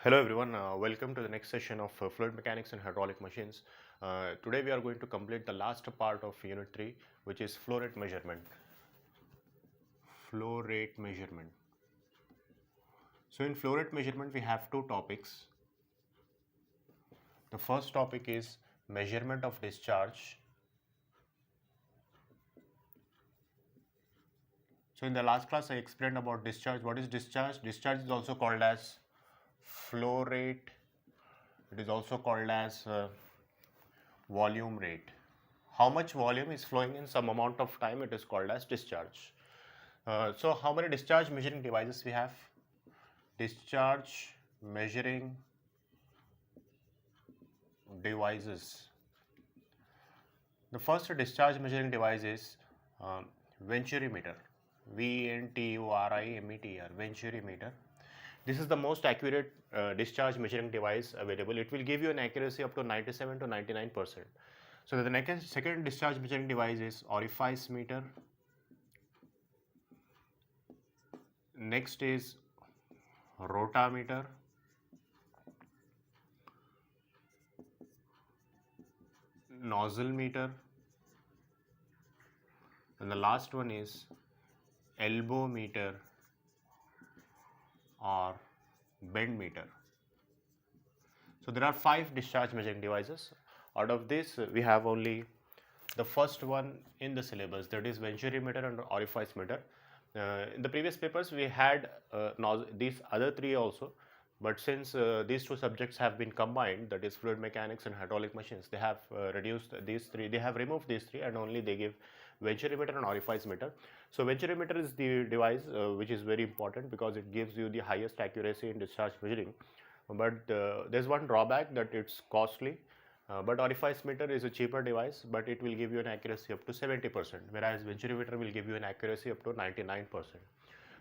Hello everyone, welcome to the next session of fluid mechanics and hydraulic machines. Today we are going to complete the last part of unit 3, which is flow rate measurement. Flow rate measurement. So in flow rate measurement we have two topics. The first topic is measurement of discharge. So in the last class I explained about discharge. What is discharge? Discharge is also called as flow rate. It is also called as volume rate. How much volume is flowing in some amount of time, it is called as discharge. So how many discharge measuring devices we have? Discharge measuring devices. The first discharge measuring device is venturimeter. Venturimeter. Venturimeter. This is the most accurate discharge measuring device available. It will give you an accuracy up to 97 to 99%. So the second discharge measuring device is orifice meter. Next is rotameter. Nozzle meter. And the last one is elbow meter or bend meter. So there are 5 discharge measuring devices. Out of this, we have only the first one in the syllabus, that is venturimeter and orifice meter. In the previous papers, we had these other 3 also, but since these 2 subjects have been combined, that is fluid mechanics and hydraulic machines, they have reduced these 3, they have removed these 3 and only they give venturimeter and orifice meter. So venturimeter is the device which is very important because it gives you the highest accuracy in discharge measuring. But there's one drawback, that it's costly. But orifice meter is a cheaper device, but it will give you an accuracy up to 70%, whereas venturimeter will give you an accuracy up to 99%.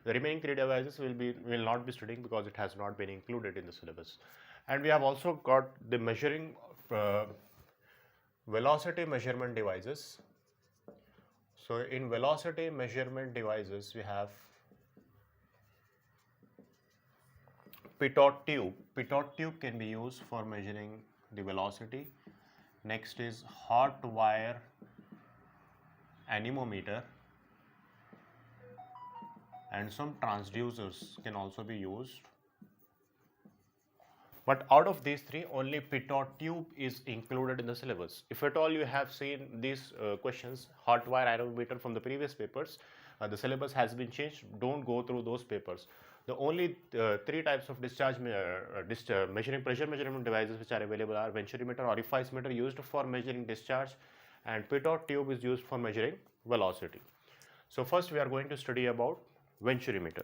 The remaining 3 devices will not be studying because it has not been included in the syllabus. And we have also got the measuring velocity measurement devices. So in velocity measurement devices, we have pitot tube. Pitot tube can be used for measuring the velocity. Next is hot wire anemometer, and some transducers can also be used. But out of these 3, only pitot tube is included in the syllabus. If at all you have seen these questions, hot wire anemometer from the previous papers, the syllabus has been changed. Don't go through those papers. The only 3 types of measuring pressure measurement devices which are available are venturimeter, orifice meter used for measuring discharge, and pitot tube is used for measuring velocity. So first we are going to study about venturimeter.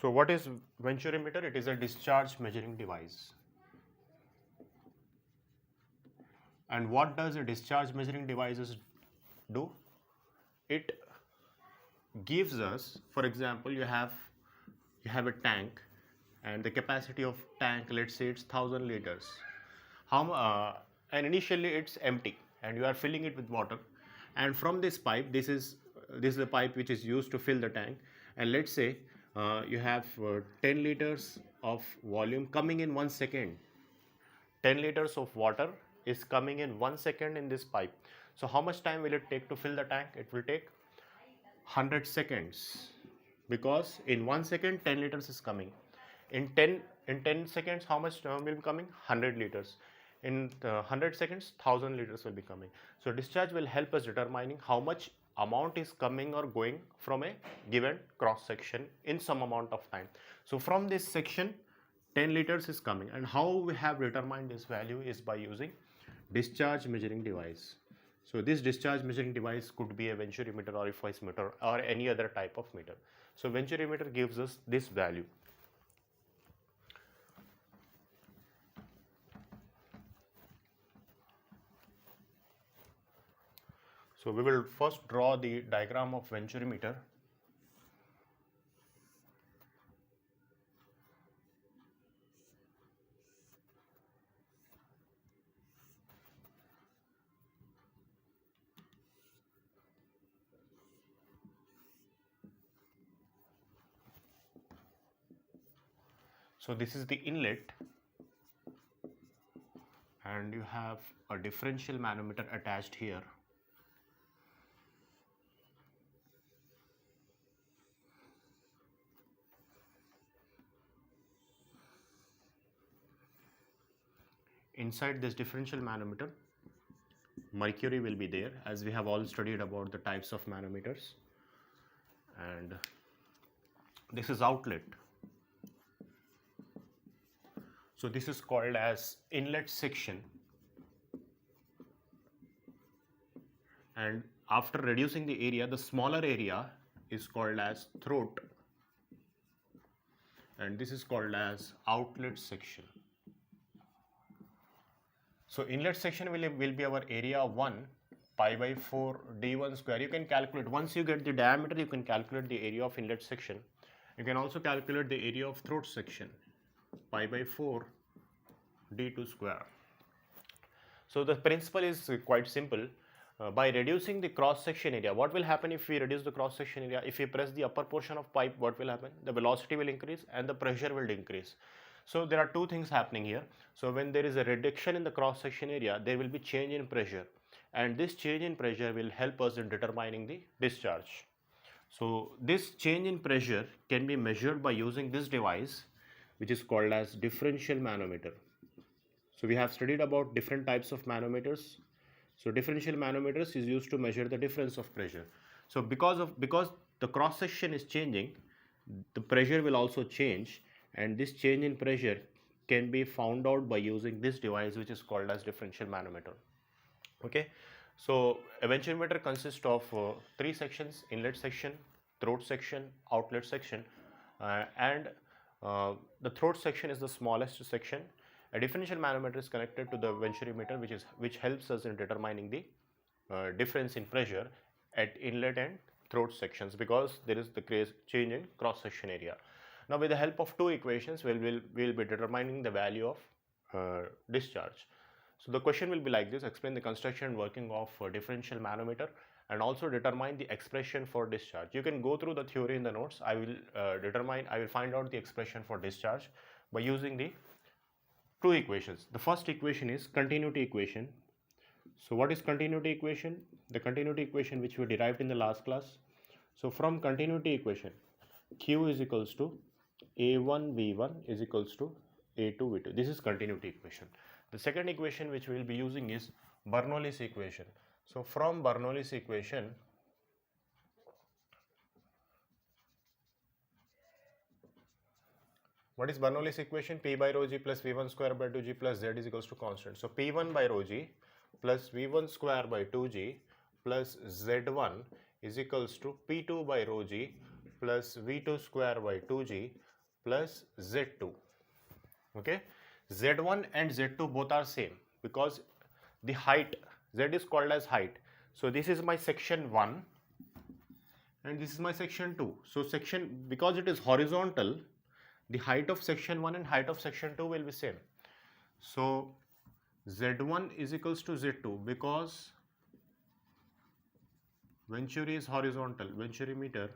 So what is venturimeter? It is a discharge measuring device. And what does a discharge measuring devices do? It gives us, for example, you have a tank, and the capacity of tank, let's say it's 1000 liters. And initially it's empty, and you are filling it with water. And from this pipe, this is the pipe which is used to fill the tank. And let's say you have 10 liters of volume coming in 1 second. 10 liters of water is coming in 1 second in this pipe. So how much time will it take to fill the tank? It will take 100 seconds, because in 1 second 10 liters is coming. In 10 seconds, how much will be coming? 100 liters. In 100 seconds, 1000 liters will be coming. So discharge will help us determining how much amount is coming or going from a given cross section in some amount of time. So from this section, 10 liters is coming, and how we have determined this value is by using discharge measuring device. So this discharge measuring device could be a venturimeter, orifice meter, or any other type of meter. So venturimeter gives us this value. So we will first draw the diagram of venturimeter. So this is the inlet, and you have a differential manometer attached here. Inside this differential manometer, mercury will be there, as we have all studied about the types of manometers. And this is outlet. So this is called as inlet section. And after reducing the area, the smaller area is called as throat. And this is called as outlet section. So inlet section will be our area 1 pi by 4 d1 square. You can calculate, once you get the diameter, you can calculate the area of inlet section. You can also calculate the area of throat section, pi by 4 d2 square. So the principle is quite simple. By reducing the cross section area, what will happen if we reduce the cross section area? If we press the upper portion of pipe, what will happen? The velocity will increase and the pressure will decrease. So there are two things happening here. So when there is a reduction in the cross section area, there will be change in pressure, and this change in pressure will help us in determining the discharge. So this change in pressure can be measured by using this device, which is called as differential manometer. So we have studied about different types of manometers. So differential manometers is used to measure the difference of pressure. So because the cross section is changing, the pressure will also change, and this change in pressure can be found out by using this device, which is called as differential manometer. Okay, so a venturimeter consists of 3 sections: inlet section, throat section, outlet section, and the throat section is the smallest section. A differential manometer is connected to the venturimeter, which helps us in determining the difference in pressure at inlet and throat sections, because there is the change in cross section area. Now with the help of two equations, we'll be determining the value of discharge. So the question will be like this: explain the construction and working of differential manometer, and also determine the expression for discharge. You can go through the theory in the notes. I will find out the expression for discharge by using the two equations. The first equation is continuity equation. So what is continuity equation? The continuity equation which we derived in the last class. So from continuity equation, Q is equals to A1 V1 is equals to A2 V2. This is continuity equation. The second equation which we will be using is Bernoulli's equation. So from Bernoulli's equation, what is Bernoulli's equation? P by rho g plus V1 square by 2g plus Z is equals to constant. So P1 by rho g plus V1 square by 2g plus Z1 is equals to P2 by rho g plus V2 square by 2g plus Z2. Okay, Z1 and Z2 both are same, because the height, Z is called as height. So this is my section 1 and this is my section 2. So because it is horizontal, the height of section 1 and height of section 2 will be same. So Z1 is equals to Z2, because venturi is horizontal, venturimeter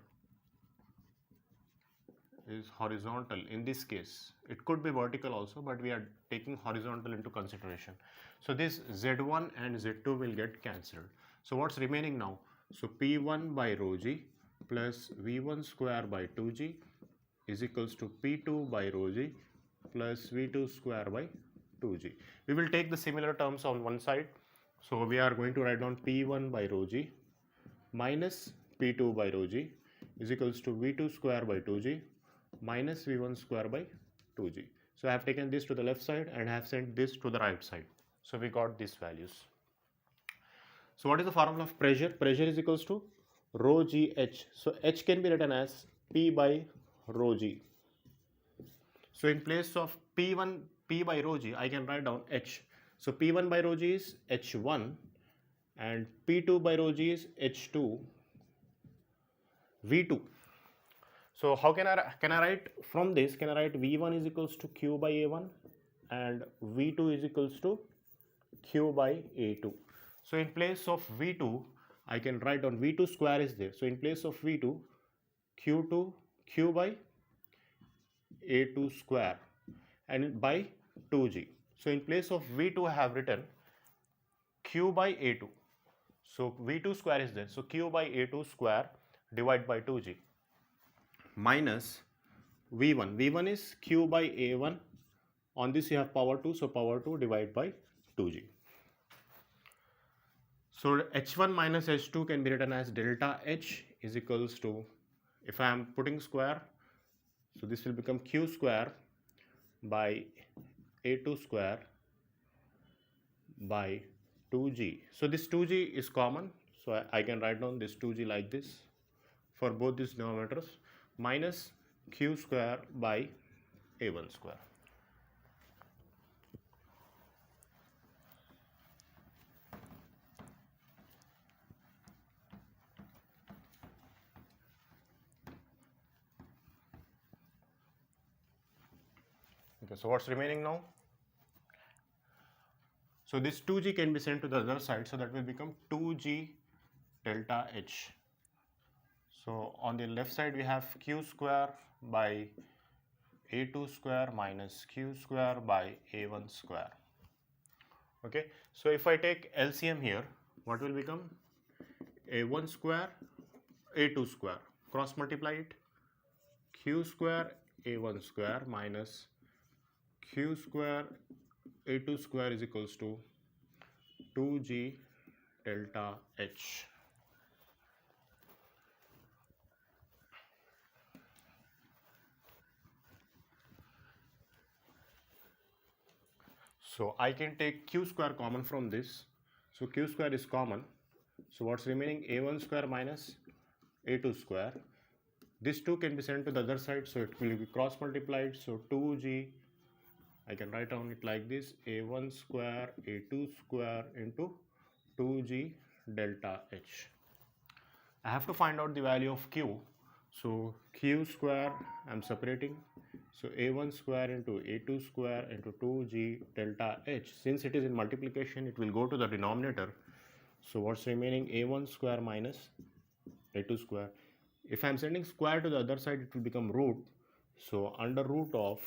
is horizontal in this case. It could be vertical also, but we are taking horizontal into consideration. So this Z1 and Z2 will get cancelled. So what's remaining now? So P1 by rho g plus V1 square by 2g is equals to P2 by rho g plus V2 square by 2g. We will take the similar terms on one side. So we are going to write down P1 by rho g minus P2 by rho g is equals to V2 square by 2g minus V1 square by 2g. So I have taken this to the left side and I have sent this to the right side. So we got these values. So what is the formula of pressure? Pressure is equals to rho g h. So h can be written as P by rho g. So in place of P by rho g, I can write down h. So P1 by rho g is h1 and P2 by rho g is h2 V2. So how can I write from this? Can I write V1 is equals to Q by A1 and V2 is equals to Q by A2. So in place of V2, I can write down V2 square is there. So in place of V2, Q by A2 square and by 2g. So in place of V2 I have written Q by A2. So V2 square is there. So Q by A2 square divided by 2g minus V1. V1 is Q by A1. On this you have power 2. So power 2 divided by 2g. So H1 minus H2 can be written as delta H is equals to, if I am putting square, so this will become Q square by A2 square by 2g. So this 2g is common, so I can write down this 2g like this for both these denominators, minus Q square by A1 square. Okay, so what's remaining now? So this 2g can be sent to the other side, so that will become 2g delta H. So on the left side we have Q square by A2 square minus Q square by A1 square. Okay, so if I take LCM here, what will become? A1 square, A2 square, cross multiply it, Q square A1 square minus Q square A2 square is equals to 2g delta H. So I can take Q square common from this. So Q square is common. So what's remaining? A1 square minus A2 square. This 2 can be sent to the other side, so it will be cross multiplied. So 2g, I can write down it like this, A1 square A2 square into 2g delta H. I have to find out the value of Q. So Q square I'm separating. So A1 square into A2 square into 2g delta H. Since it is in multiplication, it will go to the denominator. So what's remaining? A1 square minus A2 square. If I'm sending square to the other side, it will become root. So under root of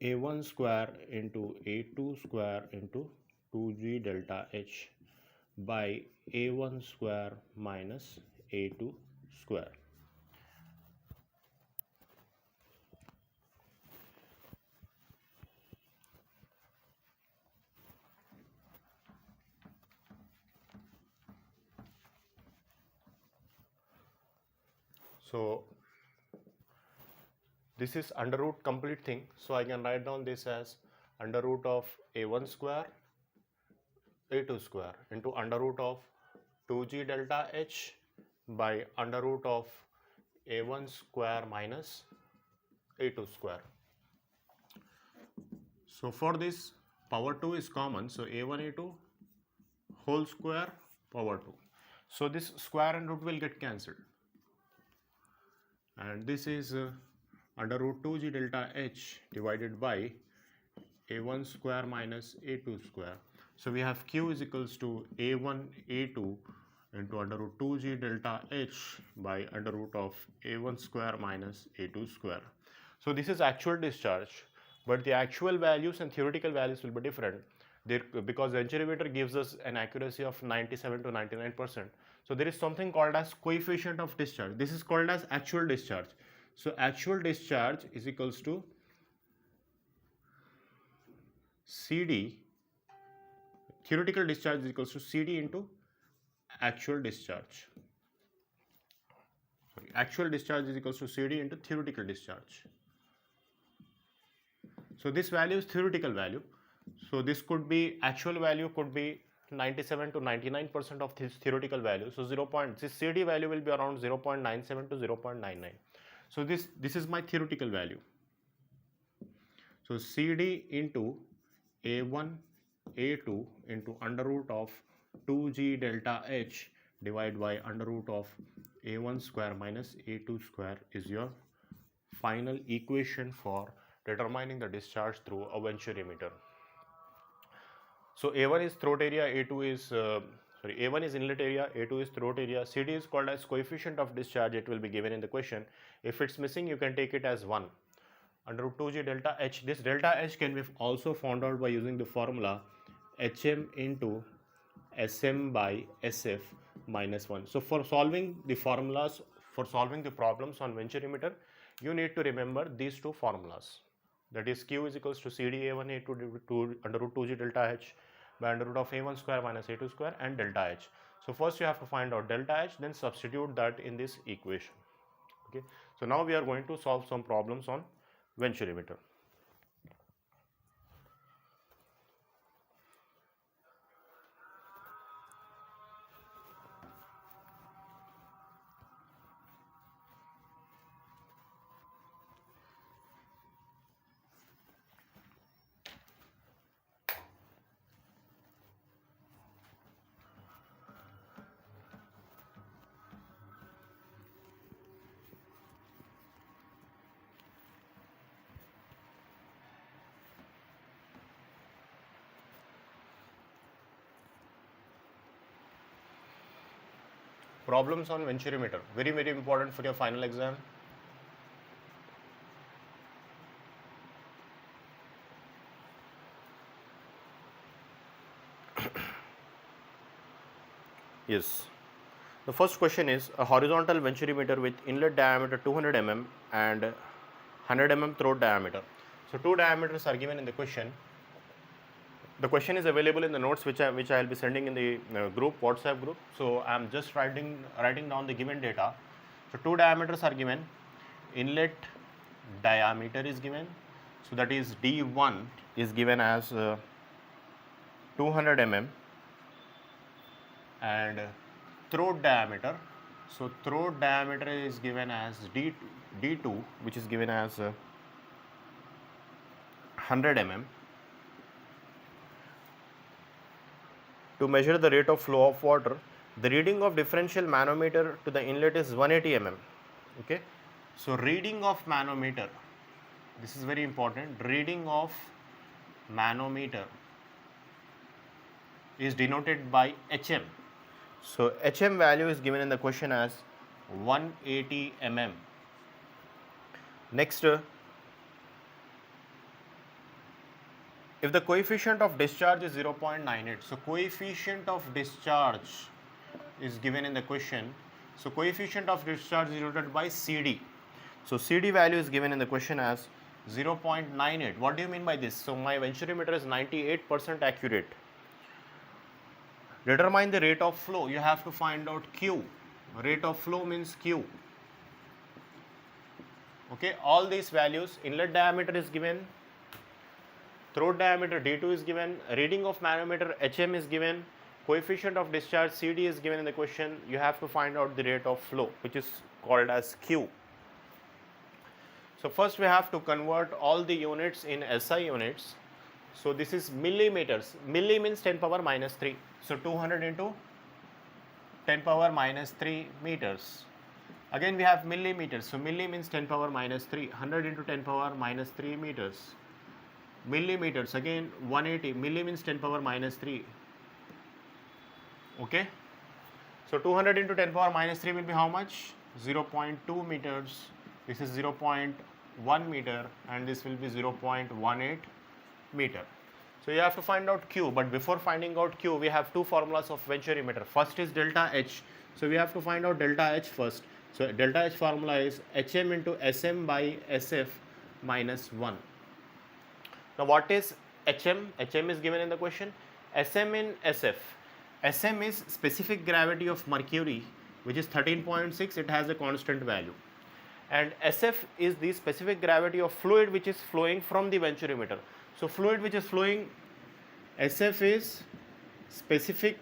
A1 square into A2 square into 2g delta H by A1 square minus A2 square. So this is under root complete thing. So I can write down this as under root of A1 square A2 square into under root of 2g delta H by under root of A1 square minus A2 square. So for this, power 2 is common. So A1 A2 whole square power 2. So this square and root will get cancelled. And this is under root 2g delta H divided by A1 square minus A2 square. So we have Q is equals to A1 A2 into under root 2g delta H by under root of A1 square minus A2 square. So this is actual discharge, but the actual values and theoretical values will be different because the derivator gives us an accuracy of 97 to 99%. So there is something called as coefficient of discharge. This is called as actual discharge. So actual discharge is equals to CD, theoretical discharge is equals to CD into actual discharge. Sorry, actual discharge is equals to CD into theoretical discharge. So this value is theoretical value. So this could be, actual value could be 97 to 99% of this theoretical value. So this CD value will be around 0.97 to 0.99. So this is my theoretical value. So CD into A1 A2 into under root of 2g delta H divided by under root of A1 square minus A2 square is your final equation for determining the discharge through a venturimeter. So A1 is throat area, A1 is inlet area, A2 is throat area. CD is called as coefficient of discharge. It will be given in the question. If it's missing, you can take it as 1. under root 2g delta H. This delta H can be also found out by using the formula Hm into Sm by Sf minus 1. So for solving the formulas, for solving the problems on venturimeter, you need to remember these two formulas. That is Q is equals to CdA1 A2 under root 2g delta H by under root of A1 square minus A2 square and delta H. So first you have to find out delta H, then substitute that in this equation. Okay. So now we are going to solve some problems on venturimeter. Problems on venturimeter, very very important for your final exam. Yes. The first question is a horizontal venturimeter with inlet diameter 200 mm and 100 mm throat diameter. So two diameters are given in the question. The question is available in the notes which I will be sending in the group, WhatsApp group. So I am just writing down the given data. So two diameters are given. Inlet diameter is given. So that is D1 is given as 200 mm and throat diameter. So throat diameter is given as D2 which is given as 100 mm. To measure the rate of flow of water, the reading of differential manometer to the inlet is 180 mm. Okay. So reading of manometer, this is very important. Reading of manometer is denoted by HM. So HM value is given in the question as 180 mm. Next, if the coefficient of discharge is 0.98, so coefficient of discharge is given in the question. So coefficient of discharge is denoted by CD. So CD value is given in the question as 0.98. What do you mean by this? So my venturimeter is 98% accurate. Determine the rate of flow. You have to find out Q. Rate of flow means Q. Okay, all these values, inlet diameter is given, throat diameter D2 is given, reading of manometer HM is given, coefficient of discharge CD is given in the question. You have to find out the rate of flow, which is called as Q. So first we have to convert all the units in SI units. So this is millimeters. Milli means 10 power minus 3. So 200 into 10 power minus 3 meters. Again we have millimeters. So milli means 10 power minus 3. 100 into 10 power minus 3 meters. Millimeters, again 180. Milli means 10 power minus 3. Okay. So 200 into 10 power minus 3 will be how much? 0.2 meters. This is 0.1 meter and this will be 0.18 meter. So you have to find out Q, but before finding out Q, we have two formulas of venturimeter. First is delta H. So we have to find out delta H first. So delta H formula is HM into SM by SF minus 1. Now what is HM? HM is given in the question. SM in SF. SM is specific gravity of mercury, which is 13.6. It has a constant value. And SF is the specific gravity of fluid which is flowing from the venturimeter. So fluid which is flowing, SF is specific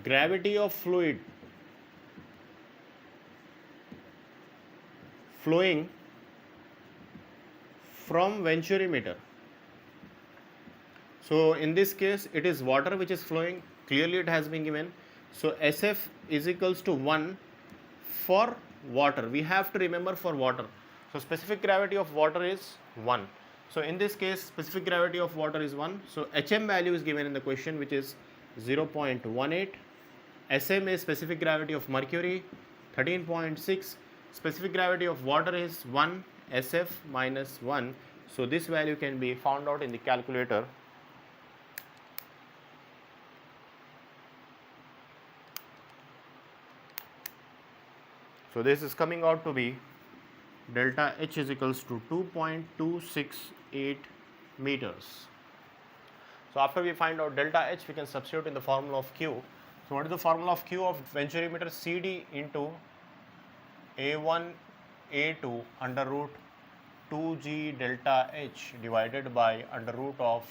gravity of fluid flowing from venturimeter. So in this case it is water which is flowing, clearly it has been given. So SF is equals to 1 for water. We have to remember for water. So specific gravity of water is 1. So in this case specific gravity of water is 1. So HM value is given in the question, which is 0.18. SM is specific gravity of mercury, 13.6. Specific gravity of water is 1 SF minus 1. So this value can be found out in the calculator. So this is coming out to be delta H is equals to 2.268 meters. So after we find out delta H, we can substitute in the formula of Q. So what is the formula of Q of venturimeter? CD into A1 A2 under root 2G delta H divided by under root of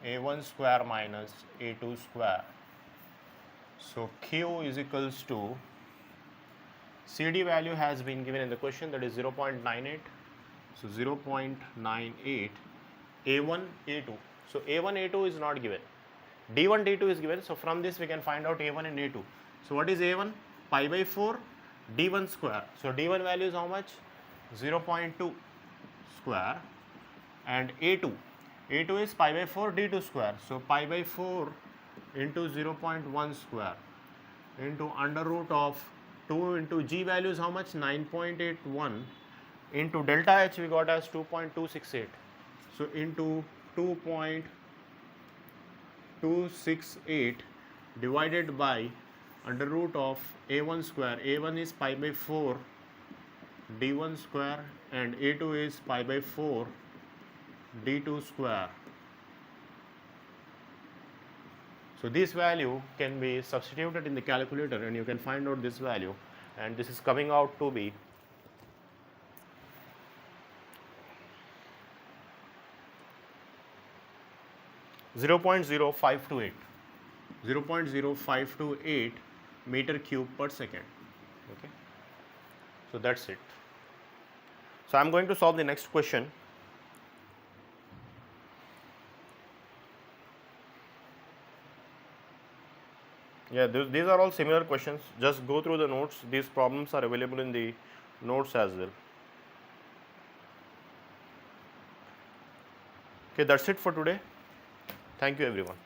A1 square minus A2 square. So Q is equals to, CD value has been given in the question, that is 0.98. So 0.98 A1 A2. So A1 A2 is not given. D1 D2 is given. So from this we can find out A1 and A2. So what is A1? Pi by 4 D1 square. So D1 value is how much? 0.2 square. And A2. A2 is pi by 4 D2 square. So pi by 4 into 0.1 square into under root of 2 into G value is how much? 9.81 into delta H we got as 2.268. So into 2.268 divided by under root of A1 square. A1 is pi by 4 D1 square and A2 is pi by 4 D2 square. So this value can be substituted in the calculator and you can find out this value, and this is coming out to be 0.0528 meter cube per second. Okay. So that's it. So I'm going to solve the next question. Yeah, these are all similar questions. Just go through the notes. These problems are available in the notes as well. Okay, that's it for today. Thank you everyone.